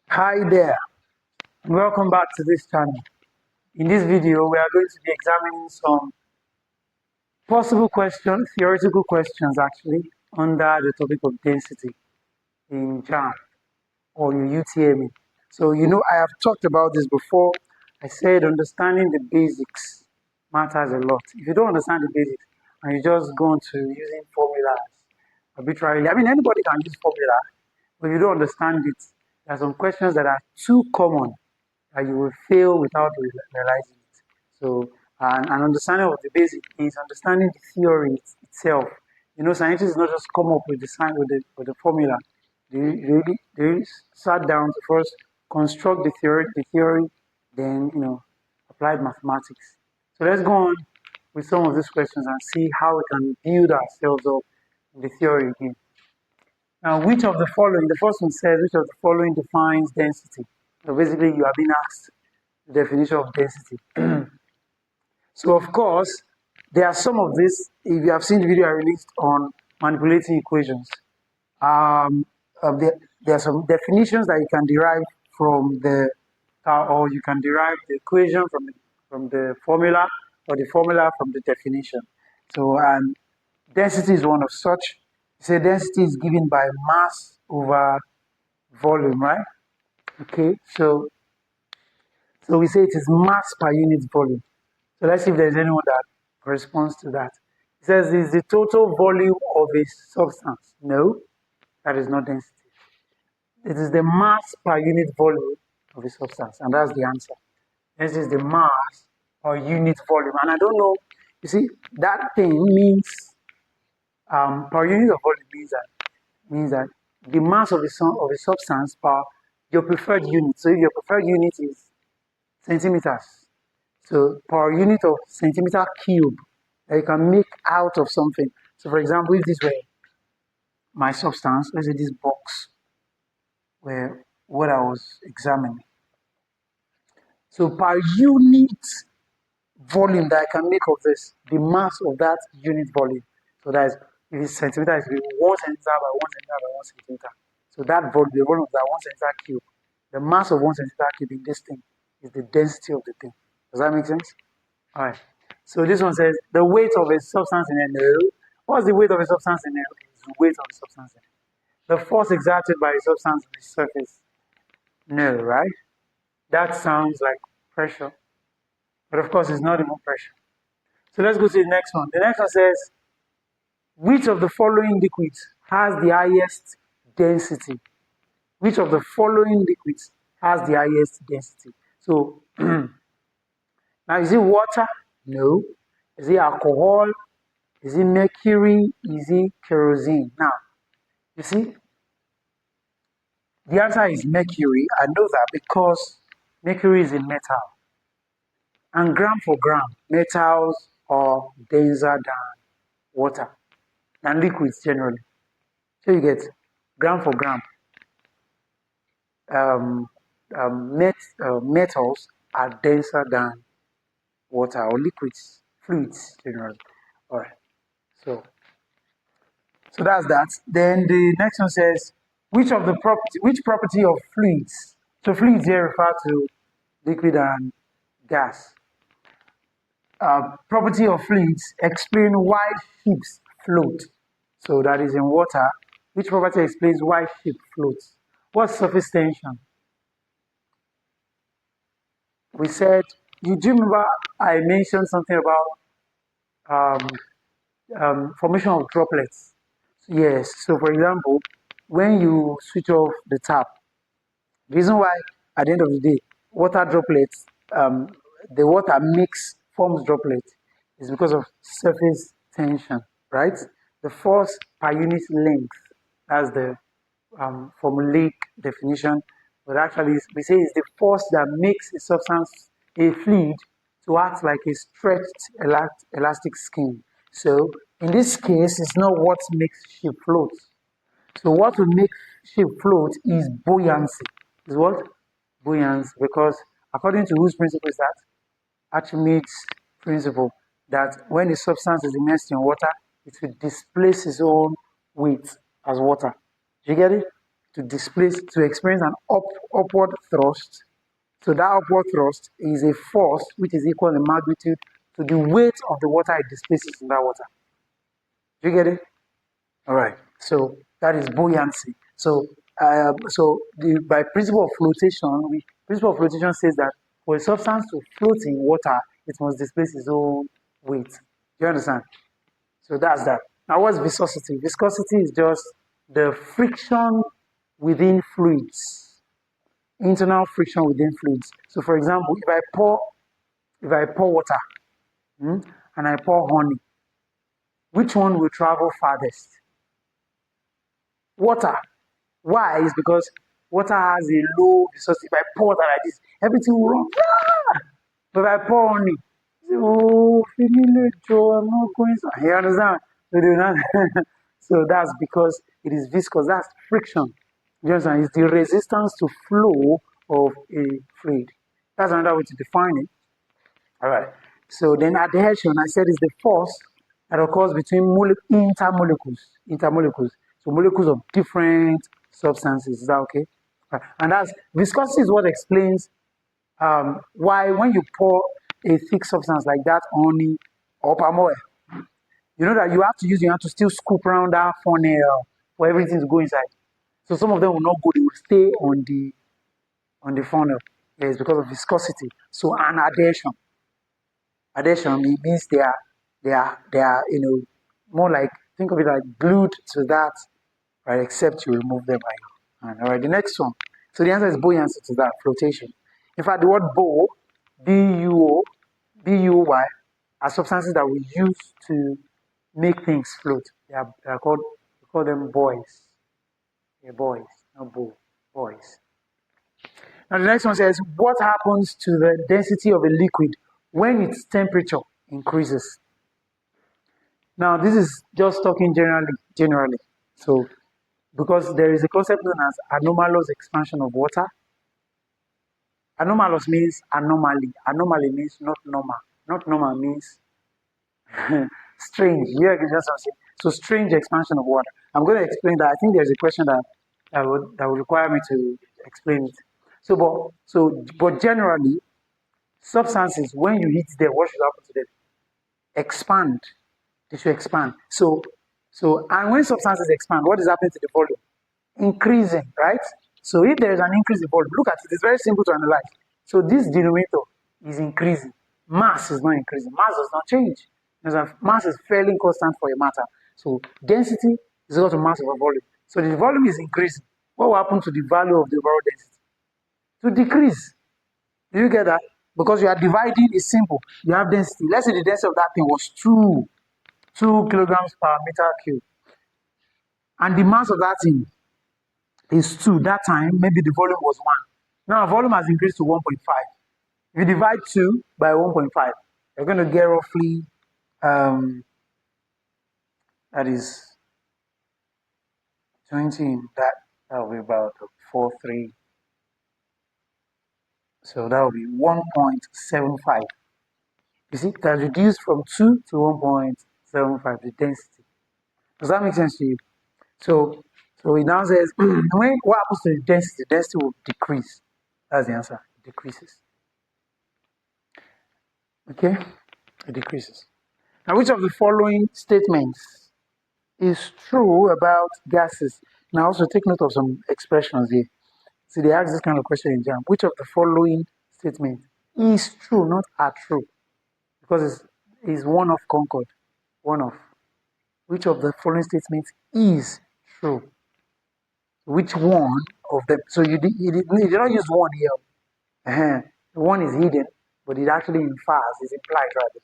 Hi there, welcome back to this channel. In this video, we are going to be examining some possible questions, theoretical questions actually, under the topic of density in JAMB or your UTME. So, I have talked about this before. I said understanding the basics matters a lot. If you don't understand the basics and you just go into using formulas arbitrarily, anybody can use formula, but if you don't understand it, there are some questions that are too common that you will fail without realizing it. So, an understanding of the basic is understanding the theory itself. Scientists not just come up with the formula. They sat down to first construct the theory, then applied mathematics. So let's go on with some of these questions and see how we can build ourselves up in the theory again. Now, which of the following? The first one says, which of the following defines density? So basically, you are being asked the definition of density. So, of course, there are some of this. If you have seen the video I released on manipulating equations, there are some definitions that you can derive from or you can derive the equation from the formula, or the formula from the definition. So, and density is one of such. You say density is given by mass over volume, right? Okay, so we say it is mass per unit volume. So let's see if there's anyone that corresponds to that. It says, is the total volume of a substance? No, that is not density. It is the mass per unit volume of a substance, and that's the answer. This is the mass per unit volume. And I don't know, you see, that thing means, per unit of volume means that the mass of a substance per your preferred unit. So if your preferred unit is centimeters, so per unit of centimeter cube that you can make out of something. So for example, if this were my substance, let's say this box were what I was examining. So per unit volume that I can make of this, the mass of that unit volume. So that is, if it's centimeter, it's 1 centimeter by 1 centimeter by 1 centimeter. So that volume, the volume of that 1 centimeter cube, the mass of 1 centimeter cube in this thing is the density of the thing. Does that make sense? All right. So this one says the weight of a substance in a no. What's the weight of a substance in a no? It's the weight of a substance in a. The force exerted by a substance on the surface. No, right? That sounds like pressure. But of course, it's not even pressure. So let's go to the next one. The next one says, which of the following liquids has the highest density? Which of the following liquids has the highest density? So, now is it water? No. Is it alcohol? Is it mercury? Is it kerosene? Now, you see, the answer is mercury. I know that because mercury is a metal. And gram for gram, metals are denser than water, than liquids generally. So you get gram for gram. Metals are denser than water or liquids, fluids generally. All right. So that's that. Then the next one says, which property of fluids? So fluids here refer to liquid and gas. Property of fluids explain why ships float. So that is in water. Which property explains why ship floats? What's surface tension? We said, do you remember I mentioned something about formation of droplets? Yes. So for example, when you switch off the tap, the reason why at the end of the day, water droplets, the water forms droplets is because of surface tension, right? The force per unit length, that's the formulaic definition, but actually we say it's the force that makes a substance, a fluid, to act like a stretched elastic skin. So in this case, it's not what makes ship float. So what will make ship float is buoyancy. Is what? Buoyancy. Because according to whose principle is that? Archimedes' principle, that when a substance is immersed in water, it will displace its own weight as water. Do you get it? to experience an upward thrust. So that upward thrust is a force which is equal in magnitude to the weight of the water it displaces in that water. Do you get it? All right. So that is buoyancy. So by principle of flotation, principle of flotation says that for a substance to float in water, it must displace its own weight. Do you understand? So that's that. Now, what's viscosity? Viscosity is just the friction within fluids, internal friction within fluids. So, for example, if I pour water and I pour honey, which one will travel farthest? Water. Why? Is because water has a low viscosity. If I pour water like this, everything will run. But if I pour honey, oh, Joe, I'm not going to. You understand? So that's because it is viscous. That's friction. You understand? It's the resistance to flow of a fluid. That's another way to define it. All right. So then adhesion, I said, is the force that occurs between intermolecules. So molecules of different substances. Is that okay? And that's viscosity is what explains why when you pour a thick substance like that honey or palm oil, you know that you have to use your hand to still scoop around that funnel for everything to go inside. So some of them will not go; they will stay on the funnel. Yes, because of viscosity. So an adhesion. Adhesion means they are more like, think of it like glued to that, right? Except you remove them by your hand. All right, the next one. So the answer is buoyancy to that, flotation. In fact, the word bow, B-U-O, B-U-Y, are substances that we use to make things float. They are called, we call them buoys. They're buoys, not bow, buoys. Now the next one says, what happens to the density of a liquid when its temperature increases? Now this is just talking generally. So because there is a concept known as anomalous expansion of water. Anomalous means anomaly. Anomaly means not normal. Not normal means strange. Yeah, just saying. So strange expansion of water. I'm going to explain that. I think there's a question that would require me to explain it. But generally, substances, when you heat them, what should happen to them? Expand. They should expand. And when substances expand, what is happening to the volume? Increasing, right? So if there is an increase in volume, look at it. It's very simple to analyze. So this denominator is increasing. Mass is not increasing. Mass does not change. Mass is fairly constant for a matter. So density is equal to mass over volume. So the volume is increasing. What will happen to the value of the overall density? To decrease. Do you get that? Because you are dividing is simple. You have density. Let's say the density of that thing was 2 kilograms per meter cube. And the mass of that thing is 2. That time, maybe the volume was 1. Now, volume has increased to 1.5. If you divide 2 by 1.5, you're going to get roughly, that is 20. That will be about 4.3. So that will be 1.75. You see, that reduced from 2 to 1.75, the density. Does that make sense to you? So it now says, what happens to the density? The density will decrease. That's the answer. It decreases. Okay? It decreases. Now, which of the following statements is true about gases? Now, also take note of some expressions here. See, they ask this kind of question in JAMB. Which of the following statements is true, not are true? Because it's one of Concord. One of. Which of the following statements is true? Which one of them? So you did not use one here. One is hidden, but it actually infers, is implied rather.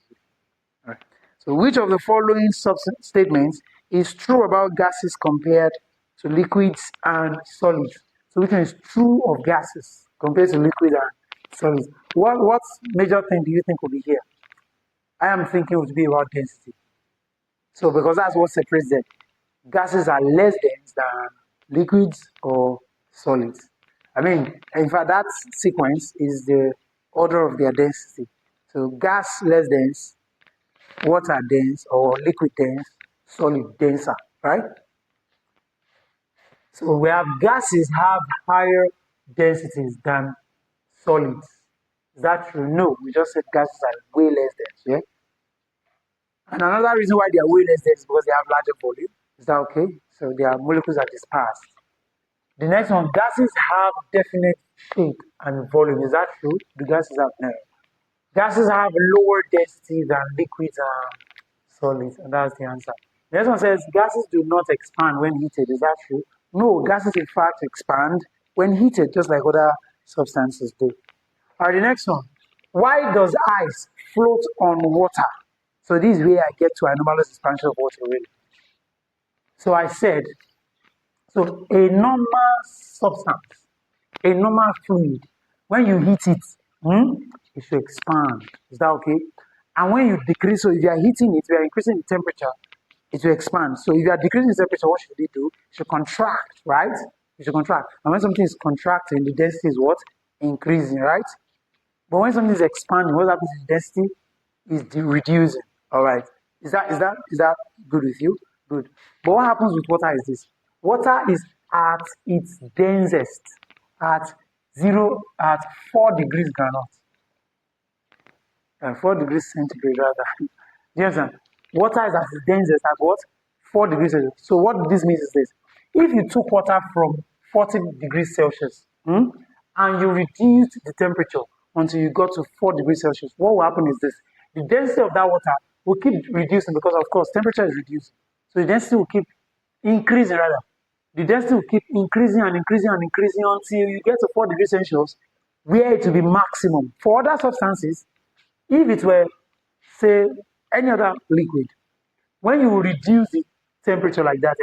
Right. So which of the following statements is true about gases compared to liquids and solids? So which one is true of gases compared to liquids and solids? What major thing do you think will be here? I am thinking it would be about density. So because that's what separates them. Gases are less dense than liquids or solids. I mean, in fact, that sequence is the order of their density. So gas less dense, water dense, or liquid dense, solid denser, right? So we have gases have higher densities than solids. Is that true? No, we just said gases are way less dense, yeah? And another reason why they are way less dense is because they have larger volume. Is that okay? So their molecules are dispersed. The next one, gases have definite shape and volume. Is that true? Do gases have no? Gases have lower density than liquids and solids, and that's the answer. The next one says gases do not expand when heated. Is that true? No, gases in fact expand when heated, just like other substances do. All right, the next one. Why does ice float on water? So this is where I get to anomalous expansion of water, really. So I said, so a normal substance, a normal fluid, when you heat it, it should expand. Is that okay? And when you decrease, so if you are heating it, you are increasing the temperature, it will expand. So if you are decreasing the temperature, what should it do? It should contract, right? It should contract. And when something is contracting, the density is what? Increasing, right? But when something is expanding, what happens to the density? Is reducing. All right. Is that good with you? Good. But what happens with water is this: water is at its densest at 4 degrees Fahrenheit, 4 degrees centigrade rather. Do you understand? Water is at its densest at what? 4 degrees Celsius. So what this means is this: if you took water from 40 degrees Celsius and you reduced the temperature until you got to 4 degrees Celsius, what will happen is this: the density of that water will keep reducing because, of course, temperature is reducing. So the density will keep increasing rather. The density will keep increasing and increasing and increasing until you get to 4 degrees Celsius, where it will be maximum. For other substances, if it were, say, any other liquid, when you reduce the temperature like that,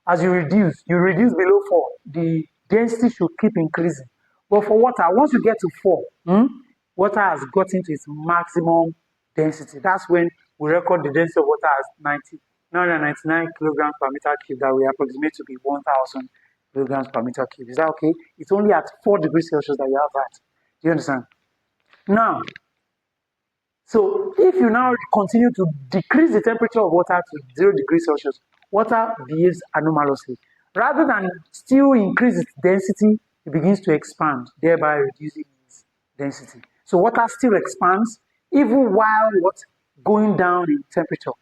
as you reduce below 4, the density should keep increasing. But for water, once you get to 4, water has gotten to its maximum density. That's when we record the density of water as 999 kilograms per meter cube, that we approximate to be 1,000 kilograms per meter cube. Is that okay? It's only at 4 degrees Celsius that you have that. Do you understand? Now, so if you now continue to decrease the temperature of water to 0 degrees Celsius, water behaves anomalously. Rather than still increase its density, it begins to expand, thereby reducing its density. So water still expands even while what? Going down in temperature.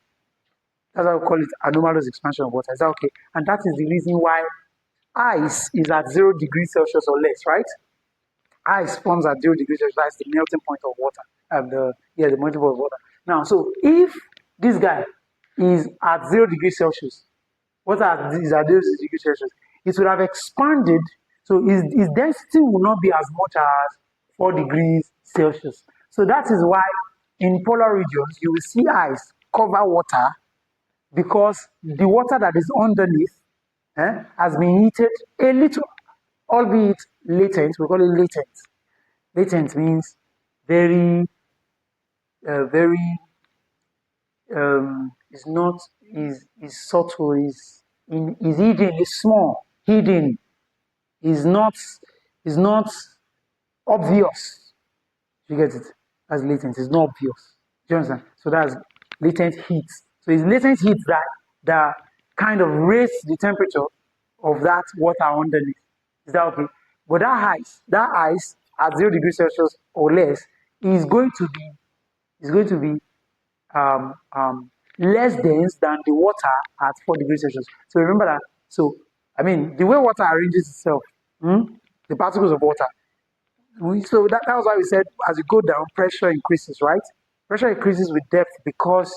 That's why we call it anomalous expansion of water. Is that okay? And that is the reason why ice is at 0 degrees Celsius or less, right? Ice forms at 0 degrees Celsius. That's the melting point of water. The melting point of water. Now, so if this guy is at 0 degrees Celsius, water is at 0 degrees Celsius, it would have expanded. So his density will not be as much as 4 degrees Celsius. So that is why in polar regions you will see ice cover water, because the water that is underneath has been heated a little, albeit latent. We call it latent. Latent means very, very, is not, is subtle, is hidden, is small, hidden, is not obvious. You get it? That's latent, it's not obvious. Do you understand? So that's latent heat. So it's latent heat that kind of raise the temperature of that water underneath. Is that okay? But that ice at 0 degrees Celsius or less is going to be less dense than the water at 4 degrees Celsius. So remember that. So I mean, the way water arranges itself, the particles of water. So that was why we said as you go down, pressure increases, right? Pressure increases with depth because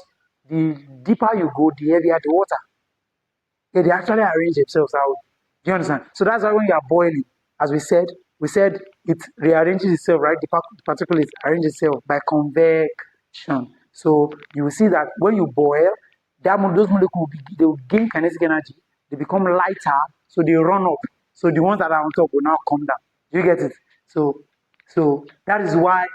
the deeper you go, the heavier the water. Yeah, they actually arrange themselves out. Do you understand? So that's why when you are boiling, as we said it rearranges itself, right? The particle is arranges itself by convection. So you will see that when you boil, those molecules they will gain kinetic energy. They become lighter, so they run up. So the ones that are on top will now come down. Do you get it? So that is why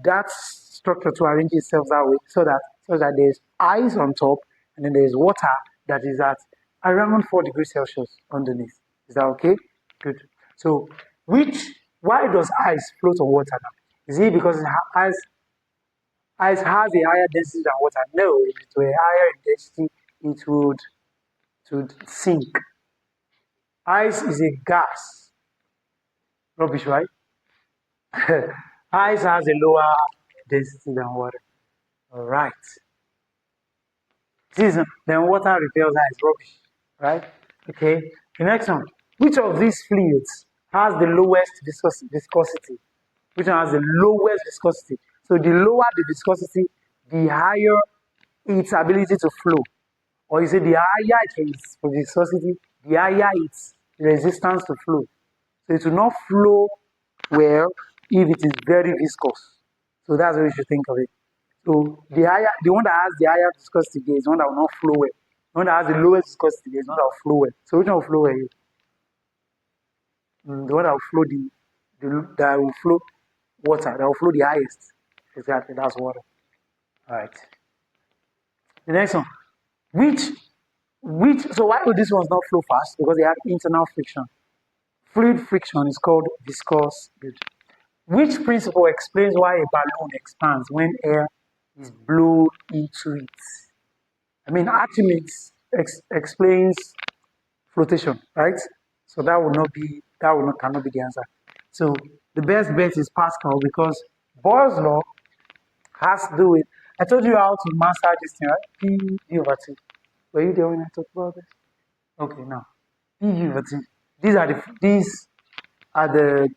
that structure to arrange itself that way, so that there's ice on top and then there's water that is at around 4 degrees Celsius underneath. Is that okay? Good. So why does ice float on water now? Is it because ice has a higher density than water? No, if it were higher in density, it would sink. Ice is a gas. Rubbish, right? Ice has a lower density than water. All right. Then water repels ice. Rubbish, right? Okay. The next one. Which of these fluids has the lowest viscosity? Which one has the lowest viscosity? So the lower the viscosity, the higher its ability to flow. Or you say the higher its viscosity, the higher its resistance to flow. So it will not flow well if it is very viscous. So that's how you should think of it. So the one that has the higher viscosity is the one that will not flow well. The one that has the lowest viscosity is the one that will flow well. So which one will flow well? The one that will flow that will flow water, that will flow the highest. Exactly, that's water. All right. The next one. Which so why would these ones not flow fast? Because they have internal friction. Fluid friction is called viscous build. Which principle explains why a balloon expands when air is blown into it? I mean, Archimedes explains flotation, right? So cannot be the answer. So the best bet is Pascal because Boyle's law has to do with. I told you how to master this thing, right? P over T. Were you there when I talked about this? Okay, now P over T. These are the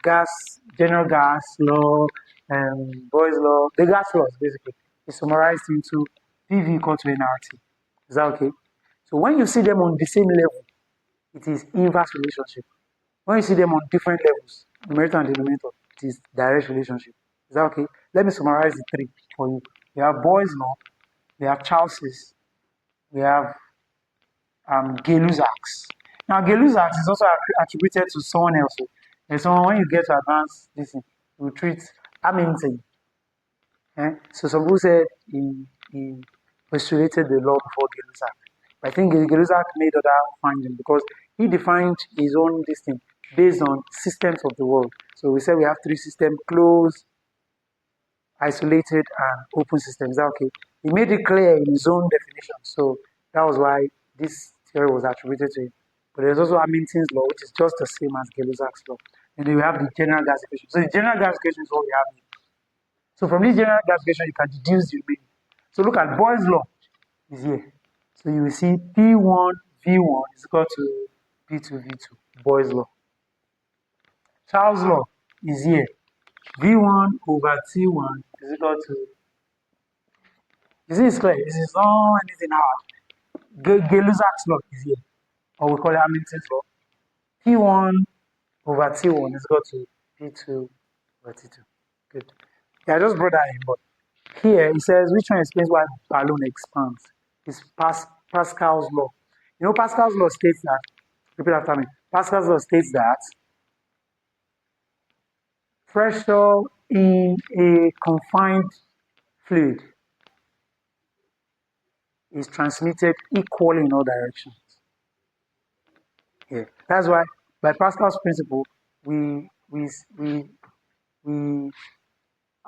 general gas law, and Boyle's law, the gas laws basically. It's summarized into PV equal to nRT. Is that okay? So when you see them on the same level, it is inverse relationship. When you see them on different levels, numerator and denominator, it is direct relationship. Is that okay? Let me summarize the three for you. We have Boyle's law, we have Charles's, we have Gay-Lussac's. Now, Gay-Lussac's is also attributed to someone else. And so when you get to advanced this, you treat Hamilton. So some people said he postulated the law before Gay-Lussac. I think Gay-Lussac made other findings because he defined his own thing based on systems of the world. So we said we have three systems: closed, isolated, and open systems. Okay. He made it clear in his own definition. So that was why this theory was attributed to him. But there's also Hamilton's law, which is just the same as Gay-Lussac's law. And then we have the general gas equation. So the general gas equation is what we have here. So from this general gas equation, you can deduce the remaining. So look at Boyle's law is here. So you will see P1 V1 is equal to P2 V2, Boyle's law. Charles' law is here. V1 over T1 is equal to, you see it's clear, this is not anything hard. Gay-Lussac's law is here, or we call it Hamilton's law. P1 over T1 is equal to P2 over T2. Good. Yeah, I just brought that in, but here it says which one explains why balloon expands. It's Pascal's law. You know, Pascal's law states that, repeat after me. Pascal's law states that pressure in a confined fluid is transmitted equally in all directions. Yeah, that's why by Pascal's principle we we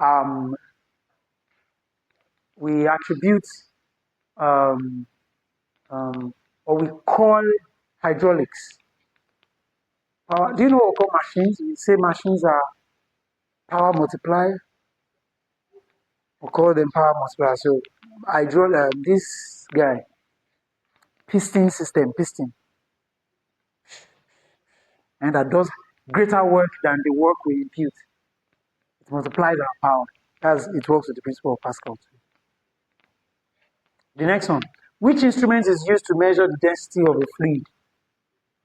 um we attribute um, or we call hydraulics. Do you know what we call machines? We say machines are power multiplier. We call them power multiplier. So this guy, piston system, and that does greater work than the work we impute. It multiplies our power. It works with the principle of Pascal too. The next one. Which instrument is used to measure the density of a fluid?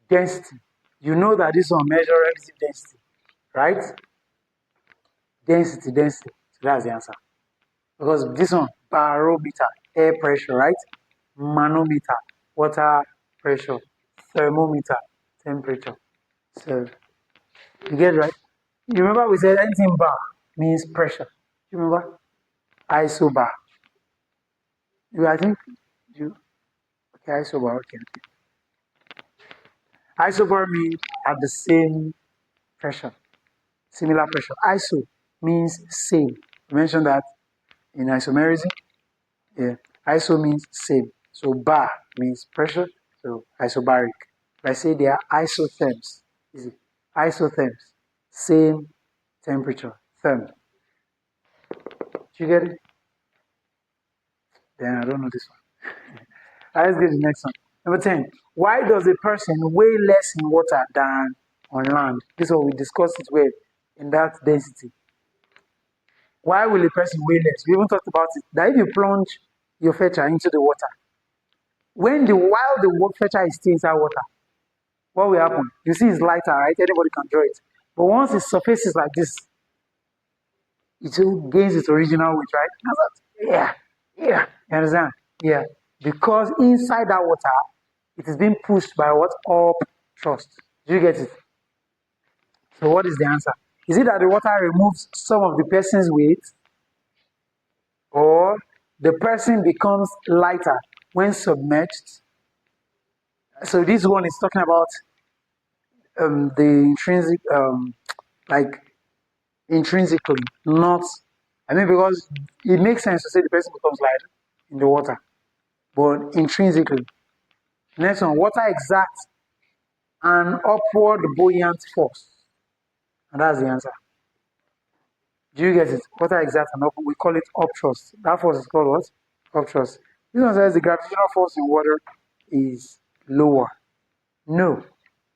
Density. You know that this one measures relative density, right? Density. So that's the answer. Because this one, barometer, air pressure, right? Manometer, water pressure, thermometer, temperature. So you get it, right? You remember we said anything bar means pressure. You remember? Isobar. I think you okay, isobar, okay. Isobar means at the same pressure, similar pressure. Iso means same. You mentioned that in isomerism. Yeah. Iso means same. So bar means pressure. So isobaric. Like say they are isotherms. Is it isotherms? Same temperature. Therm. Do you get it? Then I don't know this one. Let's get the next one. Number 10. Why does a person weigh less in water than on land? This is what we discussed it with in that density. Why will a person weigh less? We even talked about it. That if you plunge your fetcher into the water, while the fetcher is still inside water, what will happen? You see it's lighter, right? Anybody can draw it. But once it surfaces like this, it will gains its original weight, right? Yeah, yeah. You understand? Yeah. Because inside that water, it is being pushed by what? Up thrust. Do you get it? So what is the answer? Is it that the water removes some of the person's weight, or the person becomes lighter when submerged? So this one is talking about the intrinsic, like intrinsically, not. I mean, because it makes sense to say the person becomes lighter in the water, but intrinsically. Next one, water exerts an upward buoyant force, and that's the answer. Do you get it? Water exerts an upward, we call it upthrust. That force is called what? Upthrust. This one says the gravitational force in water is lower. No,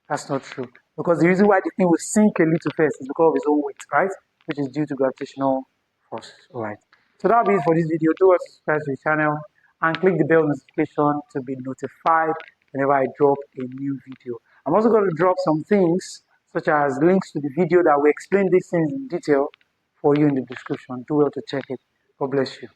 that's not true. Because the reason why the thing will sink a little first is because of its own weight, right? Which is due to gravitational force. Alright. So that'll be it for this video. Do subscribe to the channel and click the bell notification to be notified whenever I drop a new video. I'm also going to drop some things such as links to the video that will explain these things in detail for you in the description. Do well to check it. God bless you.